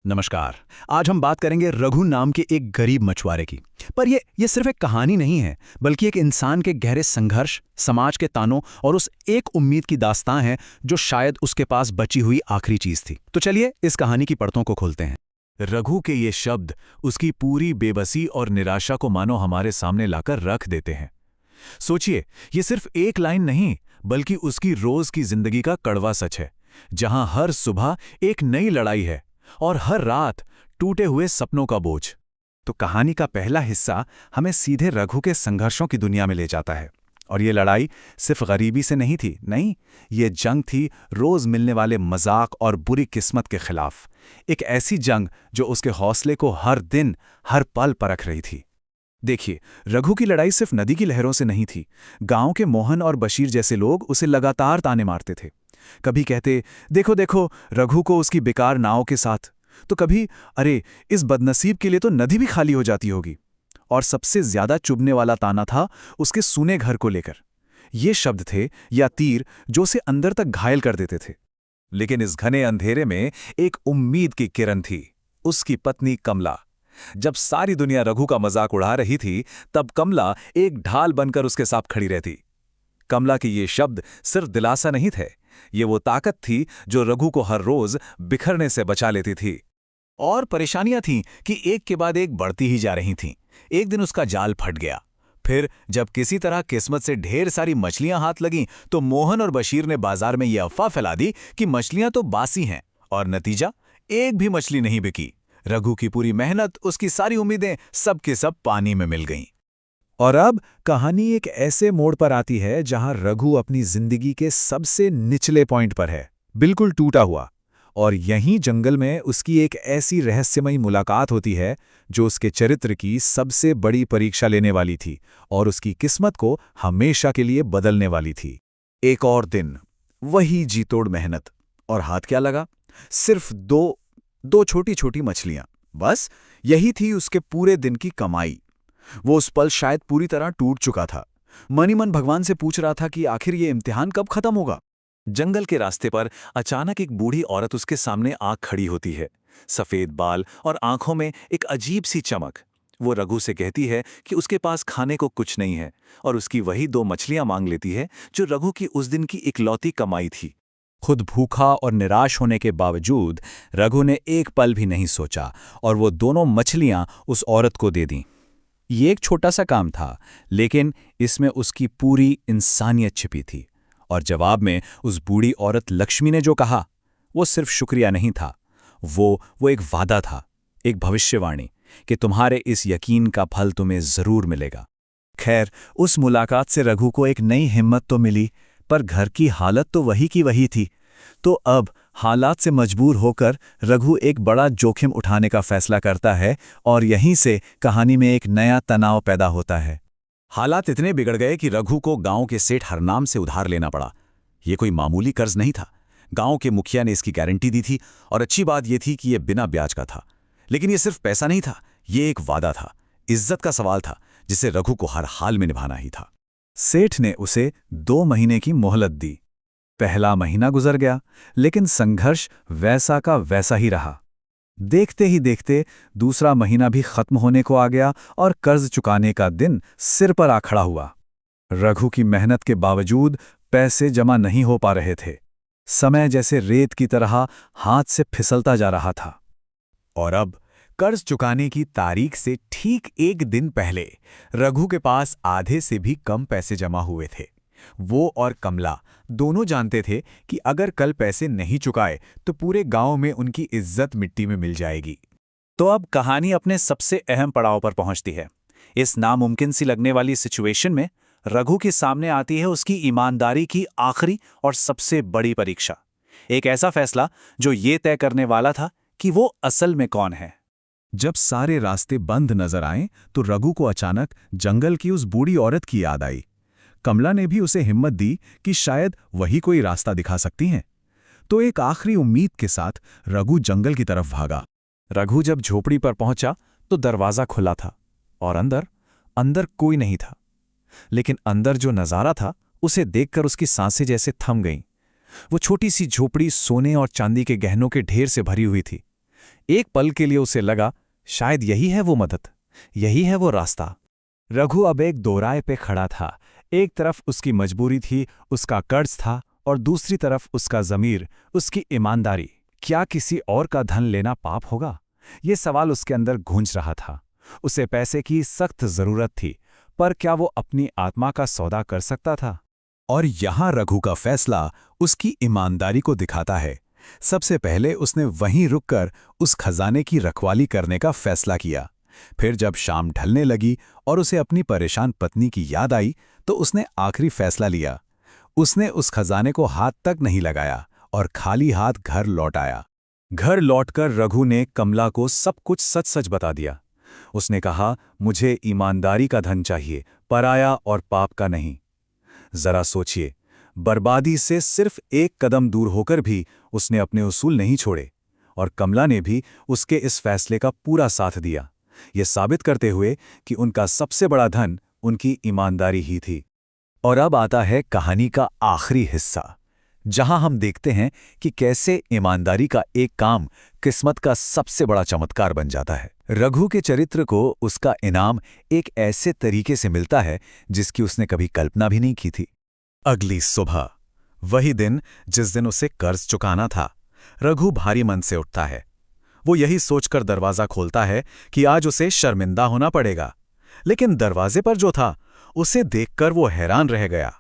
नमस्कार। आज हम बात करेंगे रघु नाम के एक गरीब मछुआरे की। पर ये सिर्फ एक कहानी नहीं है, बल्कि एक इंसान के गहरे संघर्ष, समाज के तानों और उस एक उम्मीद की दास्तां है जो शायद उसके पास बची हुई आखिरी चीज थी। तो चलिए इस कहानी की परतों को खोलते हैं। रघु के ये शब्द उसकी पूरी बेबसी और निराशा को मानो हमारे सामने लाकर रख देते हैं। सोचिए, ये सिर्फ एक लाइन नहीं, बल्कि उसकी रोज की जिंदगी का कड़वा सच है, जहां हर सुबह एक नई लड़ाई है और हर रात टूटे हुए सपनों का बोझ। तो कहानी का पहला हिस्सा हमें सीधे रघु के संघर्षों की दुनिया में ले जाता है। और ये लड़ाई सिर्फ गरीबी से नहीं थी, नहीं, ये जंग थी रोज मिलने वाले मजाक और बुरी किस्मत के खिलाफ। एक ऐसी जंग जो उसके हौसले को हर दिन, हर पल परख रही थी। देखिए, रघु की लड़ाई सिर्फ नदी की लहरों से नहीं थी। गांव के मोहन और बशीर जैसे लोग उसे लगातार ताने मारते थे। कभी कहते, देखो देखो रघु को उसकी बेकार नाव के साथ, तो कभी, अरे इस बदनसीब के लिए तो नदी भी खाली हो जाती होगी। और सबसे ज्यादा चुभने वाला ताना था उसके सूने घर को लेकर। ये शब्द थे या तीर जो उसे अंदर तक घायल कर देते थे। लेकिन इस घने अंधेरे में एक उम्मीद की किरण थी, उसकी पत्नी कमला। जब सारी दुनिया रघु का मजाक उड़ा रही थी, तब कमला एक ढाल बनकर उसके साथ खड़ी रहती। कमला के ये शब्द सिर्फ दिलासा नहीं थे, ये वो ताकत थी जो रघु को हर रोज बिखरने से बचा लेती थी। और परेशानियां थीं कि एक के बाद एक बढ़ती ही जा रही थीं। एक दिन उसका जाल फट गया। फिर जब किसी तरह किस्मत से ढेर सारी मछलियां हाथ लगीं, तो मोहन और बशीर ने बाजार में यह अफवाह फैला दी कि मछलियां तो बासी हैं, और नतीजा, एक भी मछली नहीं बिकी। रघु की पूरी मेहनत, उसकी सारी उम्मीदें सब के सब पानी में मिल गईं। और अब कहानी एक ऐसे मोड़ पर आती है जहां रघु अपनी जिंदगी के सबसे निचले पॉइंट पर है, बिल्कुल टूटा हुआ। और यहीं जंगल में उसकी एक ऐसी रहस्यमयी मुलाकात होती है जो उसके चरित्र की सबसे बड़ी परीक्षा लेने वाली थी और उसकी किस्मत को हमेशा के लिए बदलने वाली थी। एक और दिन, वही जीतोड़ मेहनत, और हाथ क्या लगा? सिर्फ दो छोटी छोटी मछलियां। बस यही थी उसके पूरे दिन की कमाई। वो उस पल शायद पूरी तरह टूट चुका था। मन ही मन भगवान से पूछ रहा था कि आखिर ये इम्तिहान कब खत्म होगा। जंगल के रास्ते पर अचानक एक बूढ़ी औरत उसके सामने आ खड़ी होती है। सफेद बाल और आंखों में एक अजीब सी चमक। वो रघु से कहती है कि उसके पास खाने को कुछ नहीं है, और उसकी वही 2 मछलियां मांग लेती है जो रघु की उस दिन की इकलौती कमाई थी। खुद भूखा और निराश होने के बावजूद रघु ने एक पल भी नहीं सोचा और वो दोनों मछलियां उस औरत को दे दीं। ये एक छोटा सा काम था, लेकिन इसमें उसकी पूरी इंसानियत छिपी थी। और जवाब में उस बूढ़ी औरत लक्ष्मी ने जो कहा, वो सिर्फ शुक्रिया नहीं था, वो एक वादा था, एक भविष्यवाणी कि तुम्हारे इस यकीन का फल तुम्हें जरूर मिलेगा। खैर, उस मुलाकात से रघु को एक नई हिम्मत तो मिली, पर घर की हालत तो वही की वही थी। तो अब हालात से मजबूर होकर रघु एक बड़ा जोखिम उठाने का फैसला करता है, और यहीं से कहानी में एक नया तनाव पैदा होता है। हालात इतने बिगड़ गए कि रघु को गांव के सेठ हरनाम से उधार लेना पड़ा। ये कोई मामूली कर्ज नहीं था। गांव के मुखिया ने इसकी गारंटी दी थी, और अच्छी बात यह थी कि यह बिना ब्याज का था। लेकिन यह सिर्फ पैसा नहीं था, यह एक वादा था, इज्जत का सवाल था, जिसे रघु को हर हाल में निभाना ही था। सेठ ने उसे 2 महीने की मोहलत दी। पहला महीना गुजर गया, लेकिन संघर्ष वैसा का वैसा ही रहा। देखते ही देखते दूसरा महीना भी खत्म होने को आ गया और कर्ज चुकाने का दिन सिर पर आ खड़ा हुआ। रघु की मेहनत के बावजूद पैसे जमा नहीं हो पा रहे थे। समय जैसे रेत की तरह हाथ से फिसलता जा रहा था। और अब कर्ज चुकाने की तारीख से ठीक एक दिन पहले रघु के पास आधे से भी कम पैसे जमा हुए थे। वो और कमला दोनों जानते थे कि अगर कल पैसे नहीं चुकाए तो पूरे गांव में उनकी इज्जत मिट्टी में मिल जाएगी। तो अब कहानी अपने सबसे अहम पड़ाव पर पहुंचती है। इस नामुमकिन सी लगने वाली सिचुएशन में रघु के सामने आती है उसकी ईमानदारी की आखिरी और सबसे बड़ी परीक्षा। एक ऐसा फैसला जो ये तय करने वाला था कि वो असल में कौन है। जब सारे रास्ते बंद नजर आए तो रघु को अचानक जंगल की उस बूढ़ी औरत की याद आई। कमला ने भी उसे हिम्मत दी कि शायद वही कोई रास्ता दिखा सकती हैं। तो एक आखिरी उम्मीद के साथ रघु जंगल की तरफ भागा। रघु जब झोपड़ी पर पहुंचा तो दरवाजा खुला था और अंदर कोई नहीं था। लेकिन अंदर जो नजारा था उसे देखकर उसकी सांसें जैसे थम गईं। वो छोटी सी झोपड़ी सोने और चांदी के गहनों के ढेर से भरी हुई थी। एक पल के लिए उसे लगा, शायद यही है वो मदद, यही है वो रास्ता। रघु अब एक दोराहे पे खड़ा था। एक तरफ उसकी मजबूरी थी, उसका कर्ज था, और दूसरी तरफ उसका ज़मीर, उसकी ईमानदारी। क्या किसी और का धन लेना पाप होगा? ये सवाल उसके अंदर गूंज रहा था। उसे पैसे की सख्त ज़रूरत थी, पर क्या वो अपनी आत्मा का सौदा कर सकता था? और यहाँ रघु का फैसला उसकी ईमानदारी को दिखाता है। सबसे पहले उसने वहीं रुककर उस खजाने की रखवाली करने का फैसला किया। फिर जब शाम ढलने लगी और उसे अपनी परेशान पत्नी की याद आई, तो उसने आखिरी फैसला लिया। उसने उस खजाने को हाथ तक नहीं लगाया और खाली हाथ घर लौट आया। घर लौटकर रघु ने कमला को सब कुछ सच सच बता दिया। उसने कहा, मुझे ईमानदारी का धन चाहिए, पराया और पाप का नहीं। जरा सोचिए, बर्बादी से सिर्फ एक कदम दूर होकर भी उसने अपने उसूल नहीं छोड़े, और कमला ने भी उसके इस फैसले का पूरा साथ दिया, ये साबित करते हुए कि उनका सबसे बड़ा धन उनकी ईमानदारी ही थी। और अब आता है कहानी का आखिरी हिस्सा, जहां हम देखते हैं कि कैसे ईमानदारी का एक काम किस्मत का सबसे बड़ा चमत्कार बन जाता है। रघु के चरित्र को उसका इनाम एक ऐसे तरीके से मिलता है जिसकी उसने कभी कल्पना भी नहीं की थी। अगली सुबह, वही दिन जिस दिन उसे कर्ज चुकाना था, रघु भारी मन से उठता है। वो यही सोचकर दरवाजा खोलता है कि आज उसे शर्मिंदा होना पड़ेगा, लेकिन दरवाजे पर जो था उसे देखकर वो हैरान रह गया।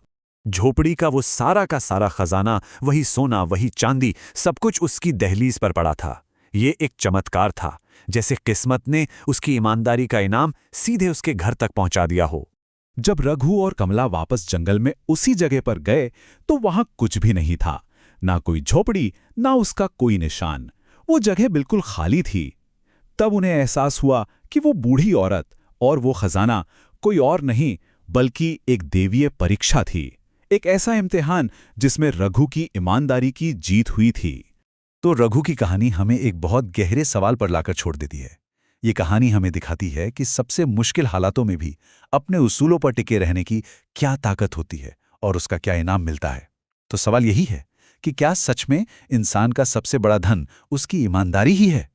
झोपड़ी का वो सारा का सारा खजाना, वही सोना, वही चांदी, सब कुछ उसकी दहलीज पर पड़ा था। ये एक चमत्कार था, जैसे किस्मत ने उसकी ईमानदारी का इनाम सीधे उसके घर तक पहुंचा दिया हो। जब रघु और कमला वापस जंगल में उसी जगह पर गए, तो वहां कुछ भी नहीं था, ना कोई झोपड़ी, ना उसका कोई निशान। वो जगह बिल्कुल खाली थी। तब उन्हें एहसास हुआ कि वो बूढ़ी औरत और वो खजाना कोई और नहीं बल्कि एक देवीय परीक्षा थी, एक ऐसा इम्तिहान जिसमें रघु की ईमानदारी की जीत हुई थी। तो रघु की कहानी हमें एक बहुत गहरे सवाल पर लाकर छोड़ देती है। ये कहानी हमें दिखाती है कि सबसे मुश्किल हालातों में भी अपने उसूलों पर टिके रहने की क्या ताकत होती है और उसका क्या इनाम मिलता है। तो सवाल यही है कि क्या सच में इंसान का सबसे बड़ा धन उसकी ईमानदारी ही है?